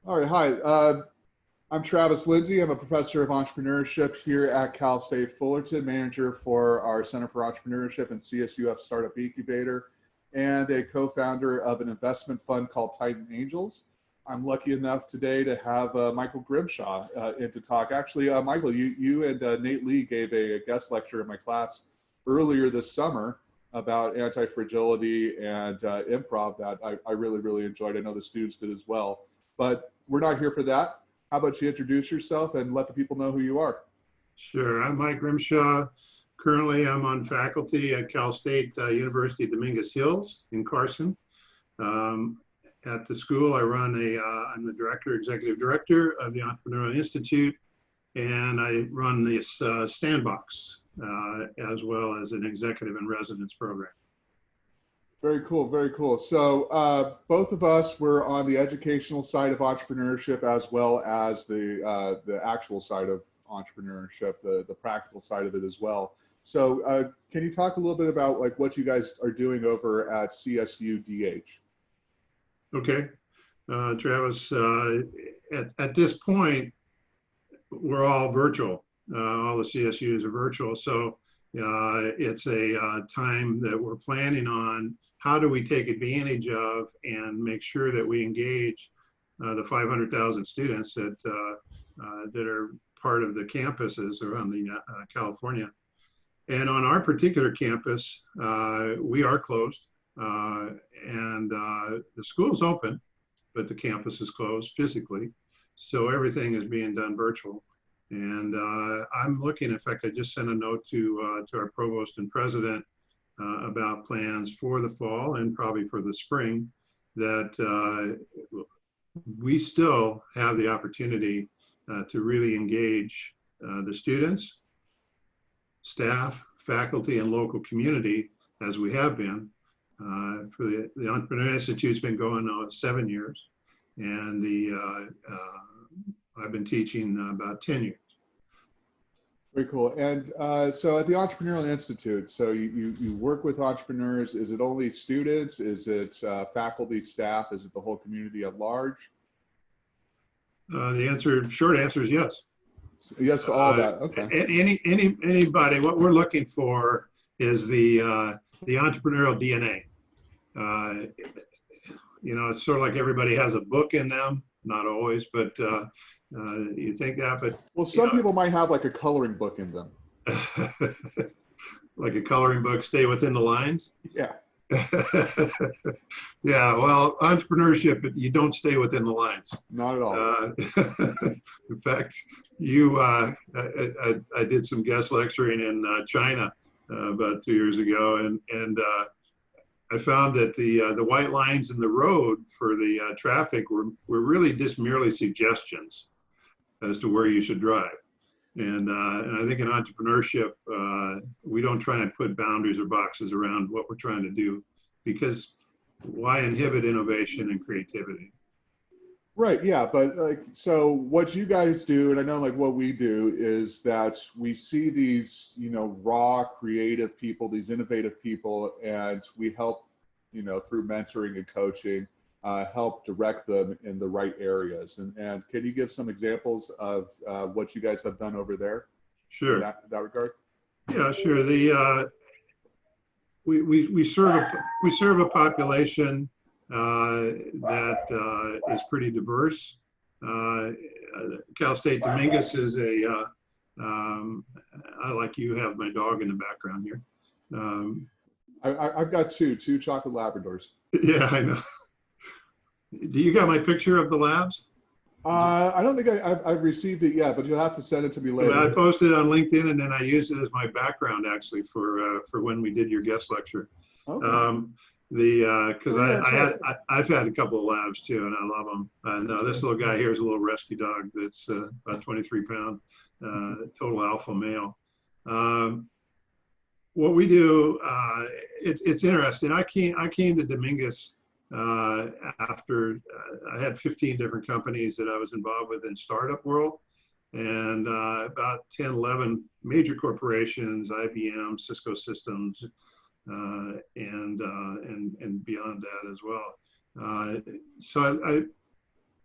All right, hi. I'm Travis Lindsay. I'm a professor of entrepreneurship here at Cal State Fullerton, manager for our Center for Entrepreneurship and CSUF Startup Incubator, and a co-founder of an investment fund called Titan Angels. I'm lucky enough today to have Michael Grimshaw in to talk. Actually, Michael, you and Nate Lee gave a guest lecture in my class earlier this summer about anti-fragility and improv that I really, really enjoyed. I know the students did as well. But we're not here for that. How about you introduce yourself and let the people know who you are? Sure. I'm Mike Grimshaw. Currently, I'm on faculty at Cal State University Dominguez Hills in Carson. At the school, I'm the executive director of the Entrepreneurial Institute, and I run this sandbox as well as an executive in residence program. Very cool, very cool. So both of us were on the educational side of entrepreneurship as well as the actual side of entrepreneurship, the practical side of it as well. So can you talk a little bit about like what you guys are doing over at CSUDH? Okay, Travis, at this point, we're all virtual. All the CSUs are virtual. So it's a time that we're planning on how do we take advantage of and make sure that we engage the 500,000 students that are part of the campuses around the California. And on our particular campus, we are closed and the school's open, but the campus is closed physically. So everything is being done virtual. And I'm looking, in fact, I just sent a note to our provost and president about plans for the fall and probably for the spring that we still have the opportunity to really engage the students, staff, faculty, and local community as we have been. For the Entrepreneurial Institute's been going on 7 years, and I've been teaching about 10 years. Very cool. And so at the Entrepreneurial Institute, so you work with entrepreneurs. Is it only students? Is it faculty, staff? Is it the whole community at large? Short answer is yes. Yes to all that. Okay. Anybody, what we're looking for is the entrepreneurial DNA. You know, it's sort of like everybody has a book in them. Not always, but you think that. But well, some people might have like a coloring book in them. Like a coloring book, stay within the lines. Yeah. Yeah. Well, entrepreneurship, you don't stay within the lines. Not at all. In fact, I did some guest lecturing in China about 2 years ago, and I found that the white lines in the road for the traffic were really just merely suggestions as to where you should drive. And I think in entrepreneurship, we don't try and put boundaries or boxes around what we're trying to do, because why inhibit innovation and creativity? Right. Yeah. But like, so what you guys do, and I know like what we do is that we see these, you know, raw, creative people, these innovative people, and we help, you know, through mentoring and coaching, help direct them in the right areas. And can you give some examples of what you guys have done over there? Sure. In that regard? Yeah, sure. We serve a population that is pretty diverse. Cal State Dominguez is I like you have my dog in the background here. I've got two chocolate Labradors. Yeah, I know. Do you got my picture of the labs? I don't think I've received it yet, but you'll have to send it to me later. Well, I posted it on LinkedIn, and then I used it as my background actually for when we did your guest lecture. Okay. Because I've had a couple of labs too, and I love them. And this little guy here is a little rescue dog that's about 23 pound, total alpha male. What we do, it's interesting. I came to Dominguez after I had 15 different companies that I was involved with in startup world, and about 10, 11 major corporations, IBM, Cisco Systems, and beyond that as well. So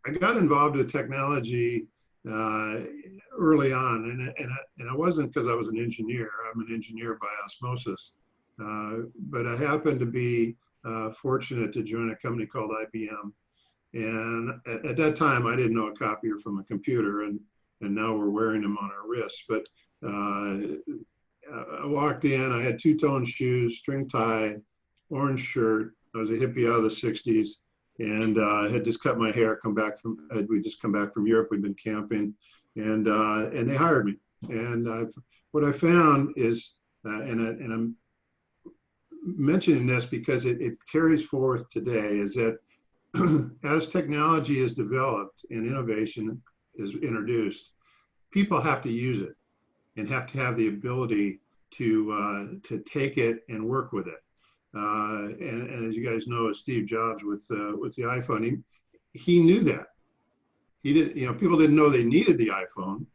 I got involved with technology early on, and it wasn't because I was an engineer. I'm an engineer by osmosis, but I happened to be fortunate to join a company called IBM. And at that time, I didn't know a copier from a computer, and now we're wearing them on our wrists. But I walked in, I had two-tone shoes, string tie, orange shirt. I was a hippie out of the 60s, and I had just cut my hair, we'd just come back from Europe, we'd been camping, and they hired me. And what I found is, and I'm mentioning this because it carries forth today, is that as technology is developed and innovation is introduced, people have to use it and have to have the ability to take it and work with it. And as you guys know, Steve Jobs with the iPhone, he knew that. He did, people didn't know they needed the iPhone.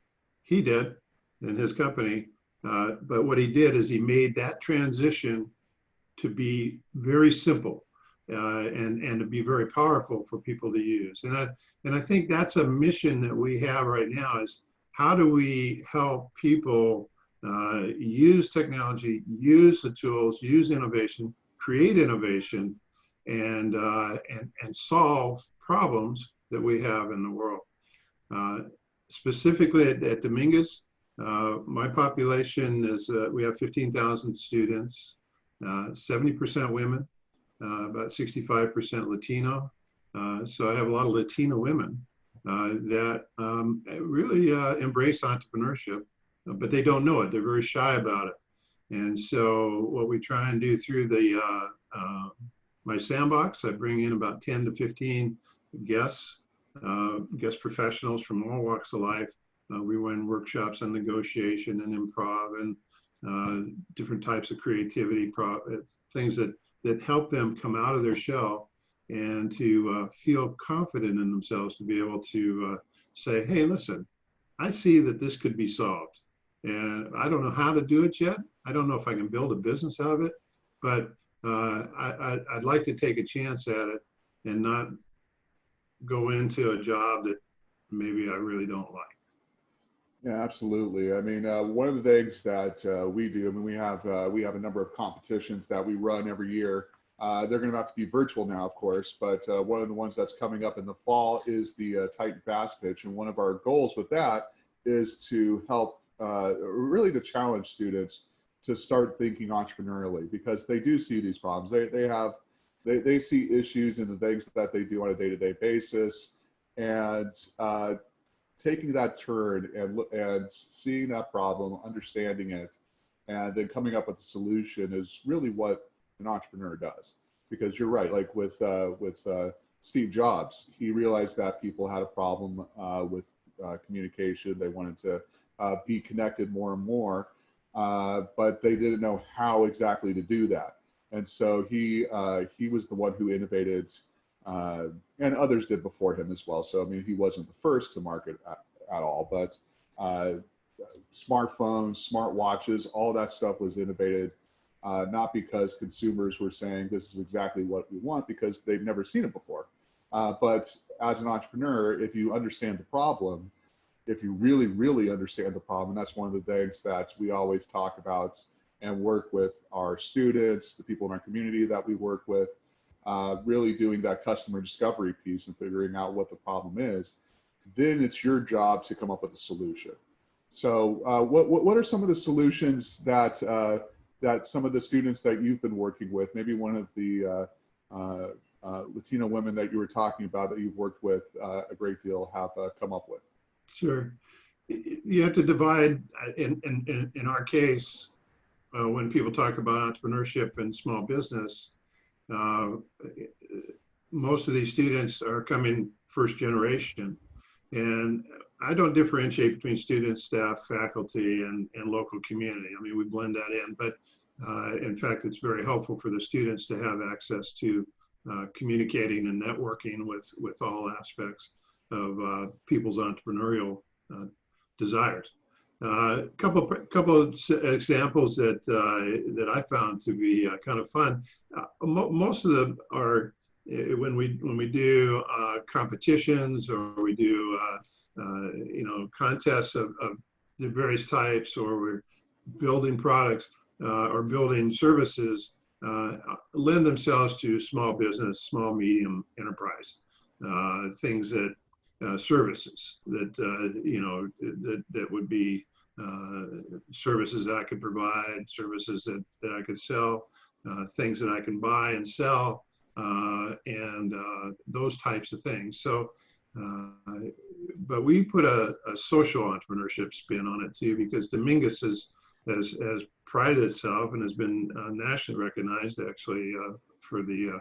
He did, in his company. But what he did is he made that transition to be very simple. And to be very powerful for people to use. And I think that's a mission that we have right now, is how do we help people use technology, use the tools, use innovation, create innovation, and solve problems that we have in the world. Specifically at Dominguez, my population is, we have 15,000 students, 70% women, about 65% Latino. So I have a lot of Latino women that really embrace entrepreneurship, but they don't know it. They're very shy about it. And so what we try and do through my sandbox, I bring in about 10 to 15 guest professionals from all walks of life. We run workshops on negotiation and improv and different types of creativity, things that help them come out of their shell and to feel confident in themselves, to be able to say, hey, listen, I see that this could be solved. And I don't know how to do it yet. I don't know if I can build a business out of it, but I'd like to take a chance at it and not go into a job that maybe I really don't like. Yeah, absolutely. I mean, one of the things that we do, I mean, we have a number of competitions that we run every year. They're going to have to be virtual now, of course, but one of the ones that's coming up in the fall is the Titan Fast Pitch. And one of our goals with that is to help, really to challenge students to start thinking entrepreneurially, because they do see these problems. They see issues in the things that they do on a day-to-day basis, and taking that turn and seeing that problem, understanding it, and then coming up with a solution is really what an entrepreneur does. Because you're right, like with Steve Jobs, he realized that people had a problem with communication. They wanted to be connected more and more, but they didn't know how exactly to do that. And so he was the one who innovated, and others did before him as well. So, I mean, he wasn't the first to market at all, but smartphones, smart watches, all that stuff was innovated, not because consumers were saying this is exactly what we want, because they've never seen it before. But as an entrepreneur, if you understand the problem, if you really, really understand the problem, that's one of the things that we always talk about and work with our students, the people in our community that we work with, really doing that customer discovery piece and figuring out what the problem is. Then it's your job to come up with a solution. So what are some of the solutions that that some of the students that you've been working with, maybe one of the Latino women that you were talking about that you've worked with a great deal, have come up with? Sure. You have to divide, in our case, when people talk about entrepreneurship and small business, most of these students are coming first generation. And I don't differentiate between students, staff, faculty, and local community. I mean, we blend that in, but in fact, it's very helpful for the students to have access to communicating and networking with all aspects of people's entrepreneurial desires. Couple of examples that I found to be kind of fun. Most of them are when we do competitions, or we do contests of the various types, or we're building products or building services, lend themselves to small business, small medium enterprise, things that services that that would be services that I could provide, services that I could sell, things that I can buy and sell, and those types of things. So, but we put a social entrepreneurship spin on it too, because Dominguez has prided itself and has been nationally recognized, actually, for the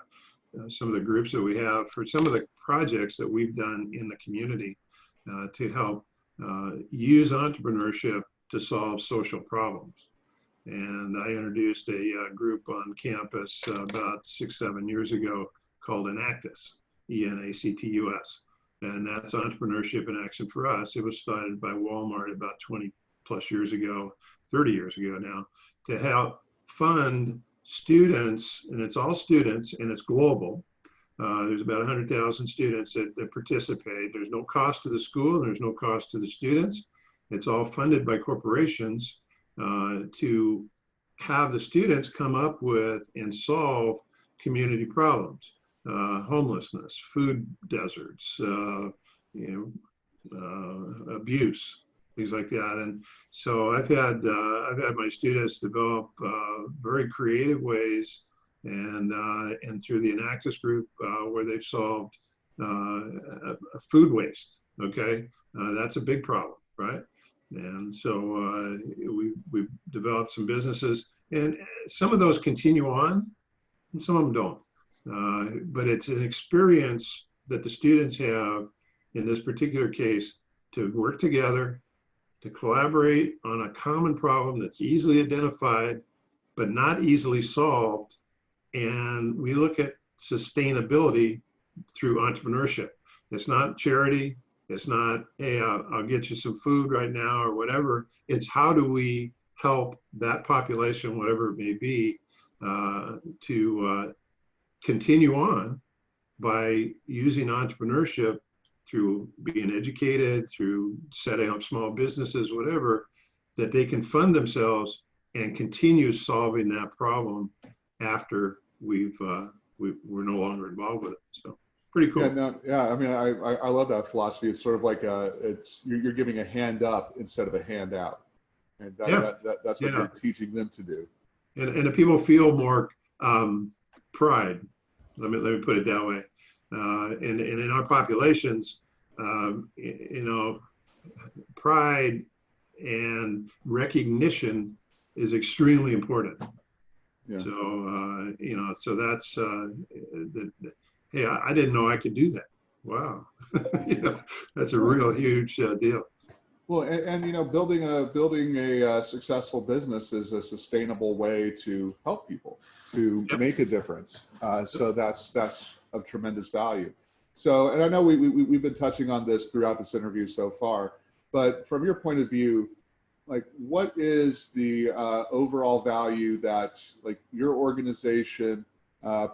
some of the groups that we have, for some of the projects that we've done in the community to help use entrepreneurship to solve social problems. And I introduced a group on campus about 6-7 years ago called Enactus, ENACTUS. And that's Entrepreneurship in Action for Us. It was started by Walmart about 20 plus years ago, 30 years ago now, to help fund students, and it's all students, and it's global. There's about 100,000 students that participate. There's no cost to the school, and there's no cost to the students. It's all funded by corporations to have the students come up with and solve community problems, homelessness, food deserts, abuse, things like that. And so I've had my students develop very creative ways, and through the Enactus group, where they've solved food waste. Okay, that's a big problem, right? And so we've developed some businesses, and some of those continue on, and some of them don't. But it's an experience that the students have in this particular case to work together, to collaborate on a common problem that's easily identified, but not easily solved. And we look at sustainability through entrepreneurship. It's not charity. It's not, hey, I'll get you some food right now or whatever. It's how do we help that population, whatever it may be, to continue on by using entrepreneurship through being educated, through setting up small businesses, whatever, that they can fund themselves and continue solving that problem after we're no longer involved with it. So pretty cool. I mean, I love that philosophy. It's sort of like you're giving a hand up instead of a hand out, and that's what you're teaching them to do. And the people feel more pride. Let me put it that way. And in our populations, pride and recognition is extremely important. Yeah. So so that's hey, I didn't know I could do that. Wow, that's a real huge deal. Well, and building a successful business is a sustainable way to help people to make a difference. So that's of tremendous value. So, and I know we've been touching on this throughout this interview so far, but from your point of view, like, what is the overall value that your organization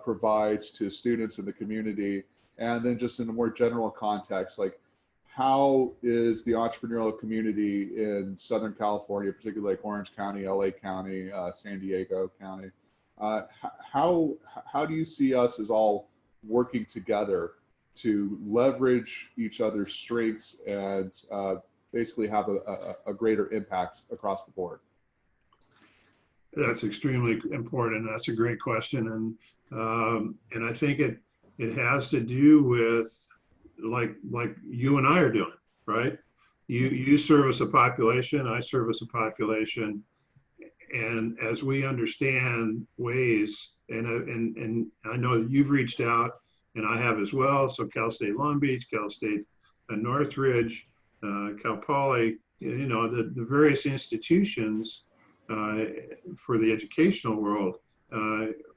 provides to students in the community, and then just in a more general context, how is the entrepreneurial community in Southern California, particularly Orange County, LA County, San Diego County, how do you see us as all working together to leverage each other's strengths and basically have a greater impact across the board? That's extremely important. That's a great question, and I think it has to do with like you and I are doing, right? You service a population, I service a population, and as we understand ways, and I know that you've reached out, and I have as well. So Cal State Long Beach, Cal State Northridge, Cal Poly, the various institutions for the educational world,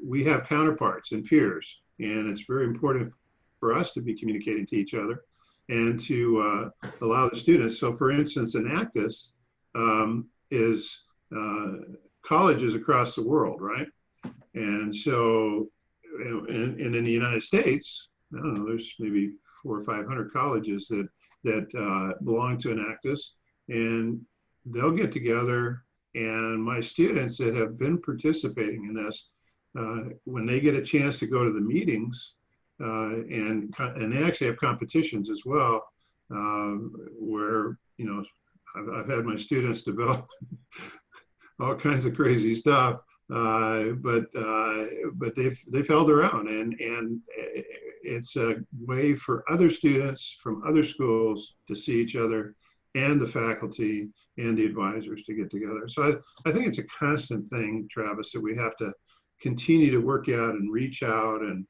we have counterparts and peers, and it's very important for us to be communicating to each other and to allow the students. So for instance, Enactus is colleges across the world, right? And so and in the United States, I don't know, there's maybe 400 or 500 colleges that belong to Enactus, and they'll get together. And my students that have been participating in this, when they get a chance to go to the meetings, and they actually have competitions as well, where, you know, I've had my students develop all kinds of crazy stuff, but they've held around, and it's a way for other students from other schools to see each other, and the faculty and the advisors to get together. So I think it's a constant thing, Travis, that we have to continue to work out and reach out and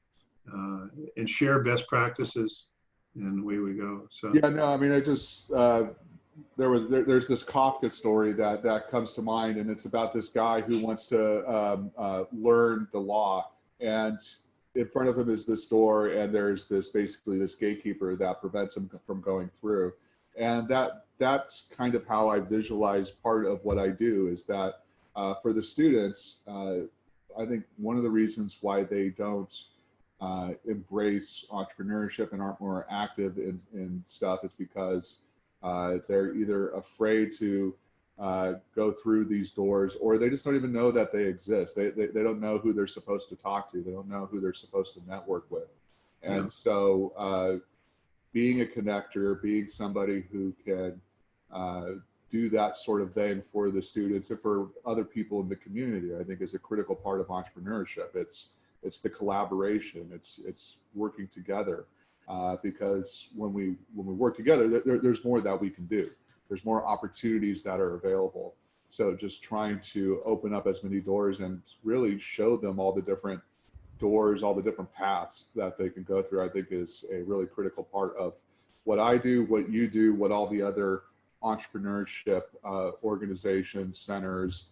share best practices, and away we go. So yeah, no, I mean, I just there's this Kafka story that comes to mind, and it's about this guy who wants to learn the law, and in front of him is this door, and there's basically this gatekeeper that prevents him from going through. And that's kind of how I visualize part of what I do, is that for the students, I think one of the reasons why they don't embrace entrepreneurship and aren't more active in stuff is because they're either afraid to go through these doors, or they just don't even know that they exist. They don't know who they're supposed to talk to. They don't know who they're supposed to network with. And so being a connector, being somebody who can do that sort of thing for the students and for other people in the community, I think is a critical part of entrepreneurship. It's the collaboration, it's working together, because when we work together, there's more that we can do. There's more opportunities that are available. So just trying to open up as many doors and really show them all the different doors, all the different paths that they can go through, I think is a really critical part of what I do, what you do, what all the other entrepreneurship organizations, centers,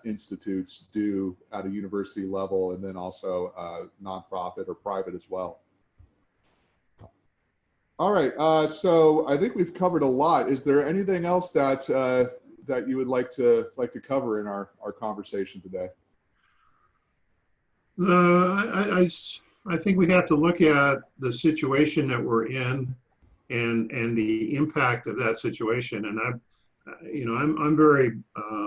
institutes do at a university level, and then also nonprofit or private as well. All right, so I think we've covered a lot. Is there anything else that that you would like to cover in our conversation today? I think we have to look at the situation that we're in and the impact of that situation. And I'm very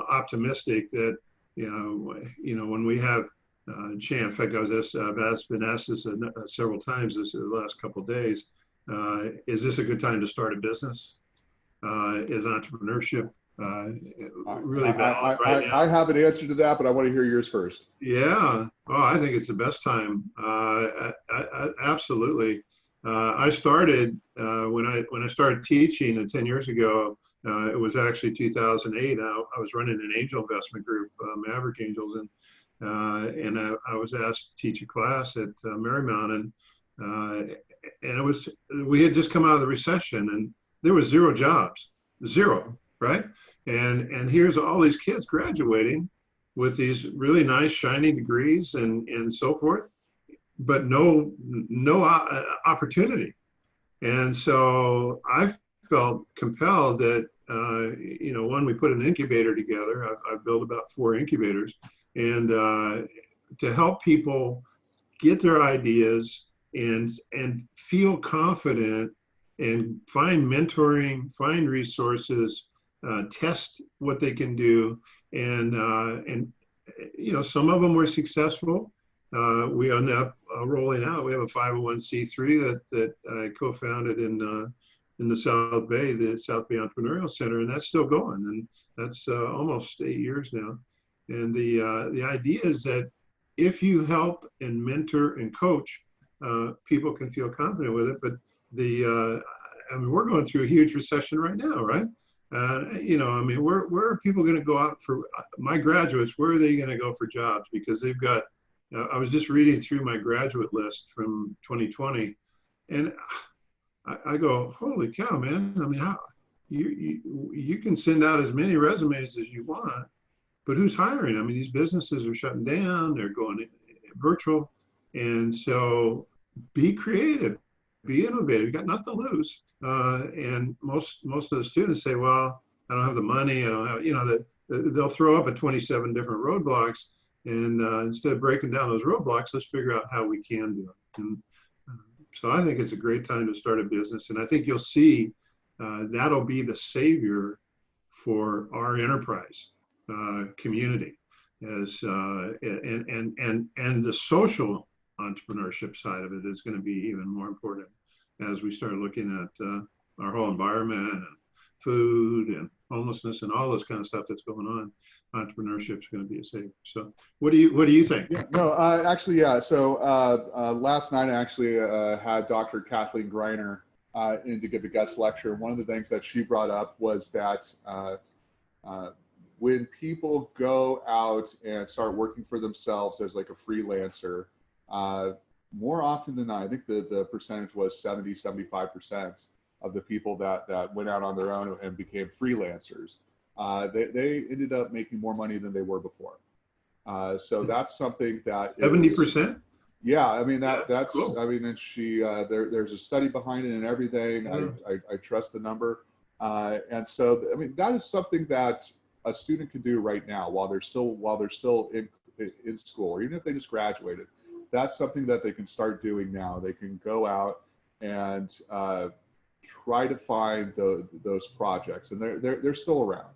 optimistic that when we have in fact, I've been asked this several times the last couple of days. Is this a good time to start a business? Is entrepreneurship really valid right now? I have an answer to that, but I want to hear yours first. Yeah. Oh, I think it's the best time. Absolutely. I started when I started teaching 10 years ago. It was actually 2008. I was running an angel investment group, Maverick Angels, and I was asked to teach a class at Marymount, and we had just come out of the recession, and there was zero jobs, zero, right? And here's all these kids graduating with these really nice shiny degrees and so forth, but no opportunity. And so I felt compelled that we put an incubator together. I've built about 4 incubators, and to help people get their ideas and feel confident and find mentoring, find resources, test what they can do, and some of them were successful. We end up rolling out. We have a 501c3 that I co-founded in the South Bay, the South Bay Entrepreneurial Center, and that's still going, and that's almost 8 years now. And the idea is that if you help and mentor and coach, people can feel confident with it. But we're going through a huge recession right now, right? Where are people going to go out for my graduates? Where are they going to go for jobs? Because they've got. I was just reading through my graduate list from 2020, and I go, holy cow, man! I mean, how you can send out as many resumes as you want, but who's hiring? I mean, these businesses are shutting down; they're going virtual, and so be creative, be innovative. You got nothing to lose. And most of the students say, well, I don't have the money. I don't have, they'll throw up at 27 different roadblocks. And instead of breaking down those roadblocks, let's figure out how we can do it. And so I think it's a great time to start a business. And I think you'll see that'll be the savior for our enterprise community, as and the social entrepreneurship side of it is going to be even more important as we start looking at our whole environment and food and homelessness and all this kind of stuff that's going on. Entrepreneurship is going to be a savior. So what do you think? Yeah, no, actually, yeah. So last night I actually had Dr. Kathleen Greiner in to give a guest lecture. One of the things that she brought up was that when people go out and start working for themselves as like a freelancer, more often than not, I think the percentage was 70–75% of the people that went out on their own and became freelancers, they ended up making more money than they were before. So that's something that 70%. Yeah, I mean that's cool. I mean, and she there's a study behind it and everything. Yeah. I trust the number, and so I mean that is something that a student can do right now while they're still in school, or even if they just graduated. That's something that they can start doing now. They can go out and try to find those projects, and they're still around.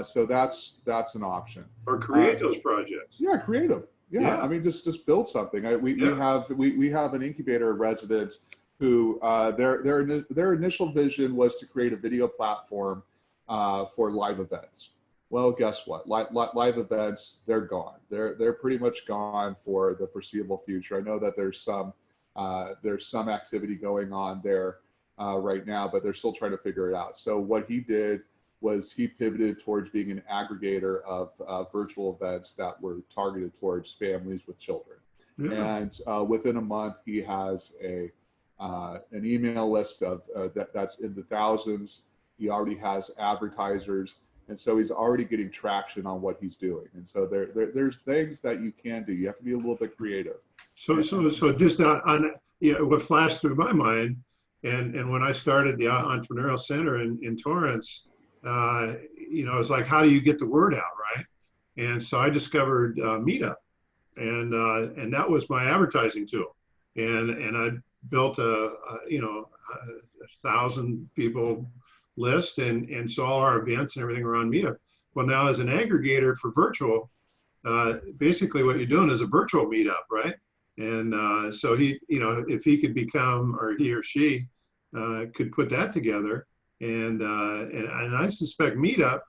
So that's an option. Or create those projects. Yeah, create them. Yeah. I mean, just build something. We have an incubator resident who their initial vision was to create a video platform for live events. Well, guess what? Live events, they're gone. They're pretty much gone for the foreseeable future. I know that there's some activity going on there right now, but they're still trying to figure it out. So what he did was he pivoted towards being an aggregator of virtual events that were targeted towards families with children. Yeah. And within a month, he has an email list of that's in the thousands. He already has advertisers. And so he's already getting traction on what he's doing. And so there's things that you can do. You have to be a little bit creative. So just on what flashed through my mind, and when I started the Entrepreneurial Center in Torrance, it's like, how do you get the word out, right? And so I discovered Meetup, and that was my advertising tool. And I built a 1,000 people list, and so all our events and everything were on Meetup. Well, now as an aggregator for virtual, basically what you're doing is a virtual meetup, right? And so he, if he could become, or he or she could put that together, and I suspect Meetup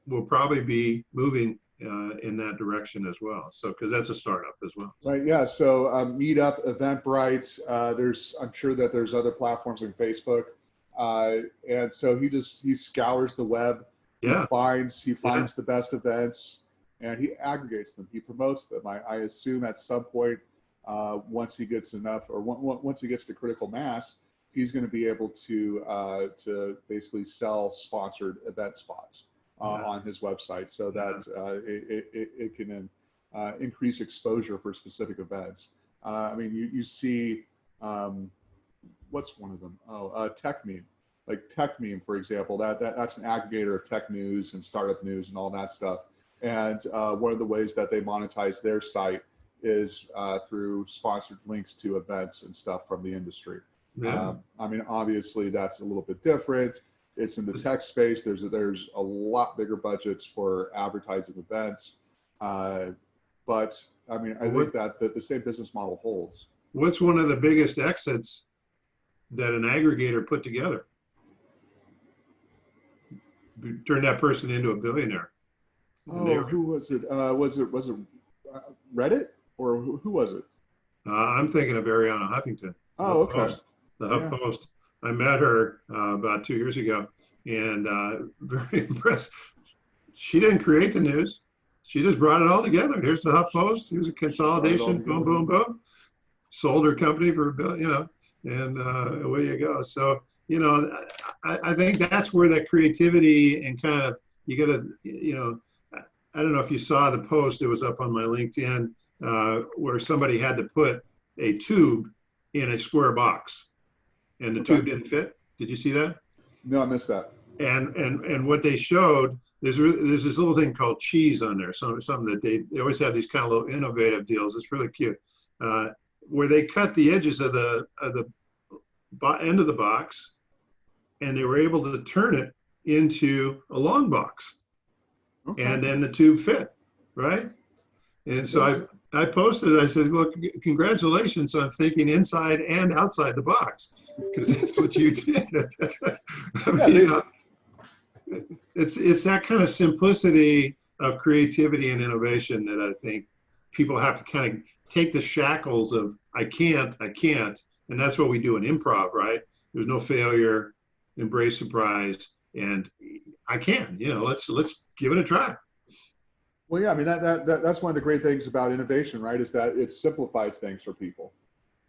will probably be moving in that direction as well. So, because that's a startup as well. Right. Yeah. So Meetup, Eventbrite. I'm sure that there's other platforms on Facebook. And so he scours the web. Yeah. He finds the best events, and he aggregates them. He promotes them. I assume at some point, once he gets enough, or once he gets to critical mass, he's going to be able to basically sell sponsored event spots on his website, so that it can increase exposure for specific events. I mean, you see. What's one of them? Tech Meme. Like Tech Meme, for example, that's an aggregator of tech news and startup news and all that stuff. And one of the ways that they monetize their site is through sponsored links to events and stuff from the industry. Yeah. I mean, obviously that's a little bit different. It's in the tech space. There's a lot bigger budgets for advertising events. But I mean, I think that the same business model holds. What's one of the biggest exits that an aggregator put together? Turn that person into a billionaire. Oh, who was it? Was it Reddit, or who was it? I'm thinking of Ariana Huffington. Oh, okay. The HuffPost. I met her about 2 years ago, and very impressed. She didn't create the news. She just brought it all together. Here's the HuffPost. Here's a consolidation. Boom, boom, boom. Sold her company for $1 billion, and away you go. So, I think that's where that creativity and kind of, you got to, I don't know if you saw the post, it was up on my LinkedIn, where somebody had to put a tube in a square box, and the tube didn't fit. Did you see that? No, I missed that. And what they showed there's this little thing called cheese on there. Something that they always have these kind of little innovative deals. It's really cute, where they cut the edges of the end of the box, and they were able to turn it into a long box, Okay. and then the tube fit, right? And so I posted it. I said, well, congratulations on thinking inside and outside the box, because that's what you did. I mean, it's that kind of simplicity of creativity and innovation that I think people have to kind of take the shackles of I can't, and that's what we do in improv, right? There's no failure, embrace surprise, and I can. Let's give it a try. Well, yeah, I mean, that's one of the great things about innovation, right? Is that it simplifies things for people.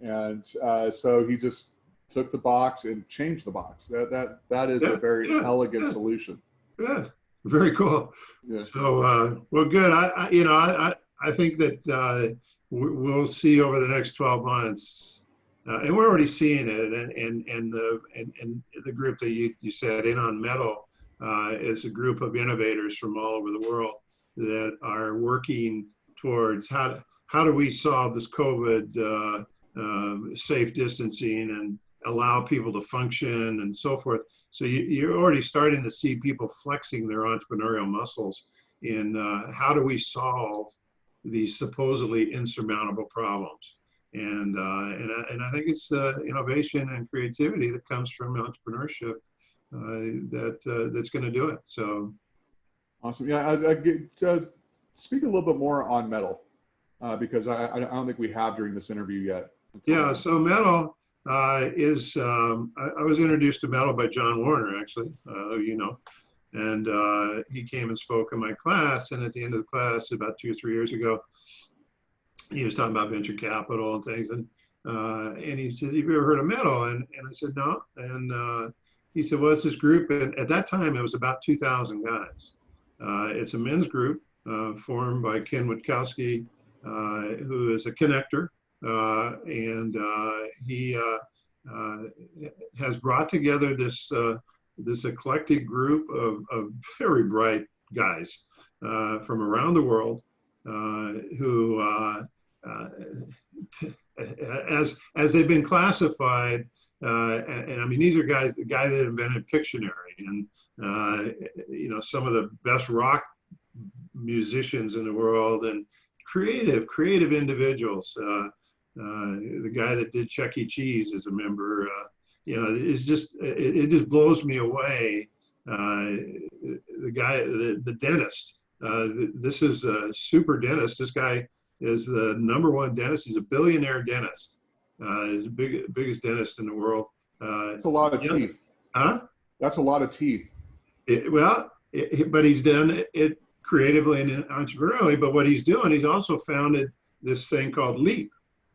And so he just took the box and changed the box. That is a very elegant solution. Yeah, very cool. Yeah. So, well, good. I think that we'll see over the next 12 months, and we're already seeing it. And the group that you said in on Metal is a group of innovators from all over the world that are working towards how do we solve this COVID safe distancing and allow people to function and so forth. So you're already starting to see people flexing their entrepreneurial muscles in how do we solve these supposedly insurmountable problems. And I think it's innovation and creativity that comes from entrepreneurship that's going to do it. So. Awesome. Yeah, speak a little bit more on Metal because I don't think we have during this interview yet. Yeah, so Metal is, I was introduced to Metal by John Warner, actually, and he came and spoke in my class, and at the end of the class, about 2 or 3 years ago, he was talking about venture capital and things, and he said, have you ever heard of Metal? And I said, no, and he said, well, it's this group, and at that time, it was about 2,000 guys. It's a men's group formed by Ken Witkowski, who is a connector, and he has brought together this eclectic group of very bright guys from around the world who, as they've been classified, and I mean, these are guys, the guy that invented Pictionary, and some of the best rock musicians in the world, and creative individuals. The guy that did Chuck E. Cheese is a member. It's just it just blows me away. The guy, the dentist. This is a super dentist. This guy is the number 1 dentist. He's a billionaire dentist. He's the biggest dentist in the world. That's a lot of teeth. Huh? That's a lot of teeth. But he's done it creatively and entrepreneurially. But what he's doing, he's also founded this thing called LEAP,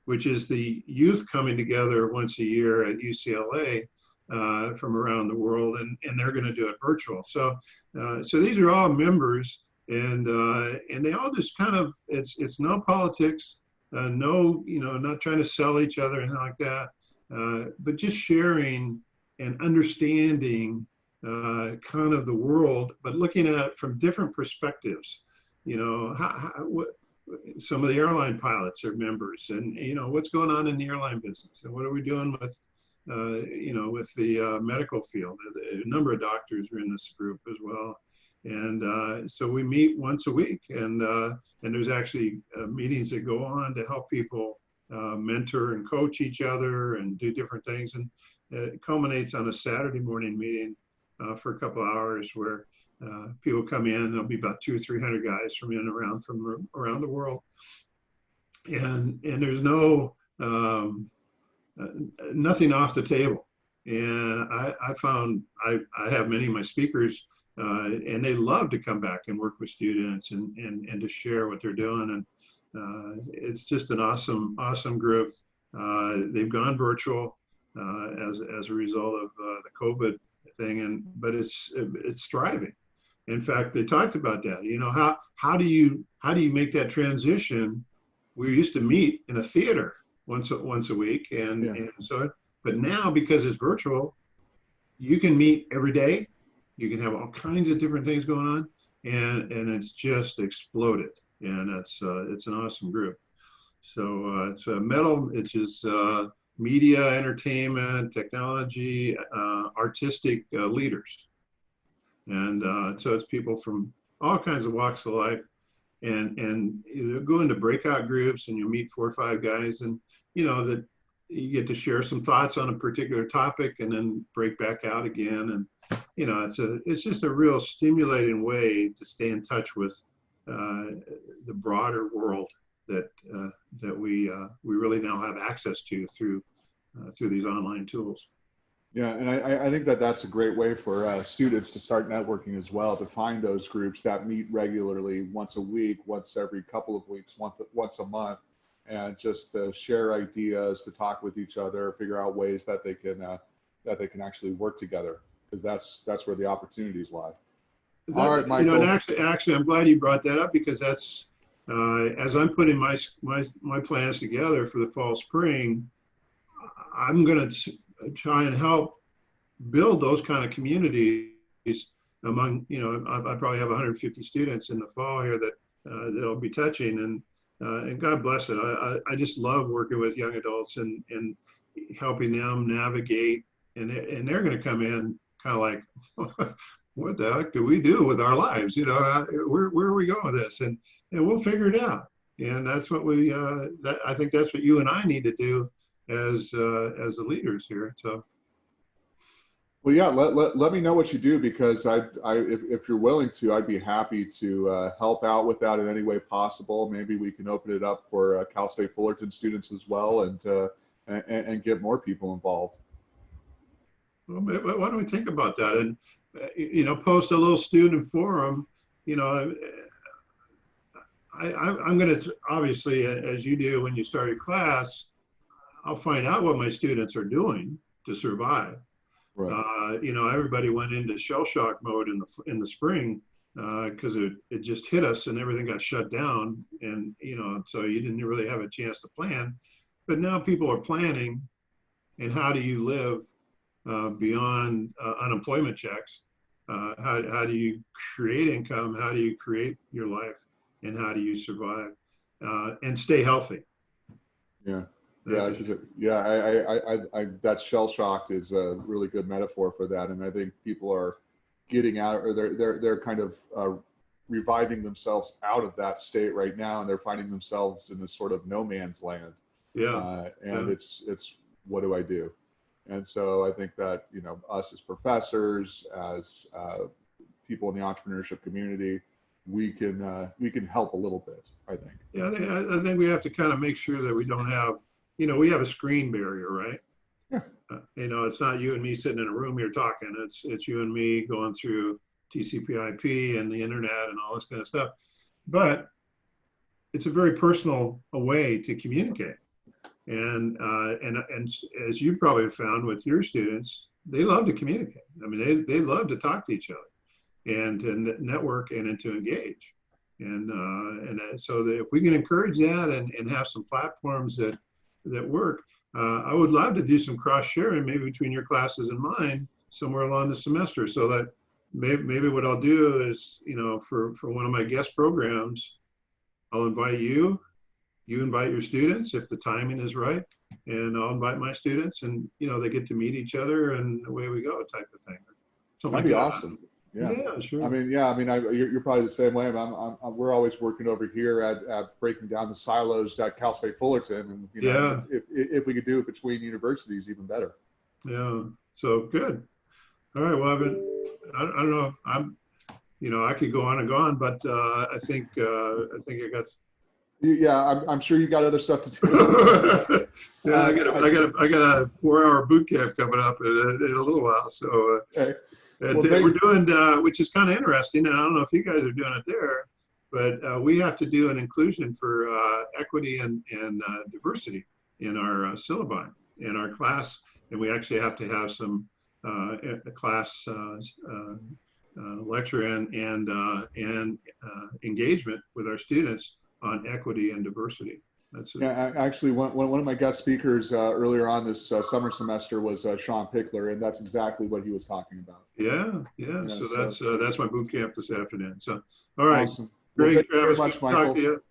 which is the youth coming together once a year at UCLA from around the world, and they're going to do it virtual. So these are all members, and they all just kind of it's no politics, not trying to sell each other and like that, but just sharing and understanding kind of the world, but looking at it from different perspectives. Some of the airline pilots are members, and what's going on in the airline business, and what are we doing with with the medical field. A number of doctors are in this group as well, and so we meet once a week, and there's actually meetings that go on to help people mentor and coach each other and do different things, and it culminates on a Saturday morning meeting for a couple of hours where people come in. There'll be about 200 or 300 guys from around the world, and there's no nothing off the table. And I found I have many of my speakers, and they love to come back and work with students and to share what they're doing. And it's just an awesome group. They've gone virtual as a result of the COVID thing, but it's thriving. In fact, they talked about that. How do you make that transition? We used to meet in a theater once a week, and so, but now because it's virtual, you can meet every day. You can have all kinds of different things going on, and it's just exploded, and it's an awesome group. So it's a metal, it's just media, entertainment, technology, artistic leaders. And so it's people from all kinds of walks of life, and you go into breakout groups and you meet 4 or 5 guys, and that you get to share some thoughts on a particular topic and then break back out again. And it's just a real stimulating way to stay in touch with the broader world that we really now have access to through these online tools. Yeah, and I think that that's a great way for students to start networking as well, to find those groups that meet regularly, once a week, once every couple of weeks, once a month, and just to share ideas, to talk with each other, figure out ways that they can actually work together, because that's where the opportunities lie. All right, Michael. And actually, I'm glad you brought that up, because that's as I'm putting my plans together for the fall, spring, I'm going to try and help build those kind of communities among, I probably have 150 students in the fall here that I'll be touching, and God bless it. I just love working with young adults and helping them navigate, and they're going to come in kind of like, what the heck do we do with our lives? Where are we going with this? And we'll figure it out. And that's what I think that's what you and I need to do as the leaders here. So, well, yeah, let me know what you do, because if you're willing to, I'd be happy to help out with that in any way possible. Maybe we can open it up for Cal State Fullerton students as well, and get more people involved. Well, why don't we think about that, and post a little student forum. I'm going to, obviously, as you do when you start a class, I'll find out what my students are doing to survive. Right. Everybody went into shell shock mode in the spring because it just hit us and everything got shut down, and so you didn't really have a chance to plan. But now people are planning, and how do you live beyond unemployment checks? How do you create income? How do you create your life? And how do you survive and stay healthy? Yeah. I that shell shocked is a really good metaphor for that, and I think people are getting out, or they're kind of reviving themselves out of that state right now, and they're finding themselves in this sort of no man's land. Yeah, it's what do I do? And so I think that us as professors, as people in the entrepreneurship community, we can help a little bit, I think. Yeah, I think we have to kind of make sure that we don't have, we have a screen barrier, right? Yeah. It's not you and me sitting in a room here talking. It's you and me going through TCP/IP and the internet and all this kind of stuff. But it's a very personal way to communicate. And as you probably found with your students, they love to communicate. I mean, they love to talk to each other and to network and to engage. And so that if we can encourage that and have some platforms that work, I would love to do some cross sharing, maybe between your classes and mine somewhere along the semester, so that maybe what I'll do is, for one of my guest programs, I'll invite you invite your students if the timing is right, and I'll invite my students, and they get to meet each other, and away we go, type of thing. Something That'd be awesome. Yeah, sure. You're probably the same way. We're always working over here at breaking down the silos at Cal State Fullerton, and if we could do it between universities, even better. Yeah. So good. All right. Well, I don't know if I'm, I could go on and go on, but I think I got. Yeah, I'm sure you got other stuff to do. Yeah, I got a 4-hour boot camp coming up in a little while. So. We're doing, which is kind of interesting, and I don't know if you guys are doing it there, but we have to do an inclusion for equity and diversity in our syllabi, in our class, and we actually have to have some class lecture and engagement with our students on equity and diversity. That's it. Yeah, actually, one of my guest speakers earlier on this summer semester was Sean Pickler, and that's exactly what he was talking about. Yeah, yeah. Yeah, So so that's my boot camp this afternoon. So, all right, awesome. Well, great, thank you very Travis. Good much, to talk to Michael. you.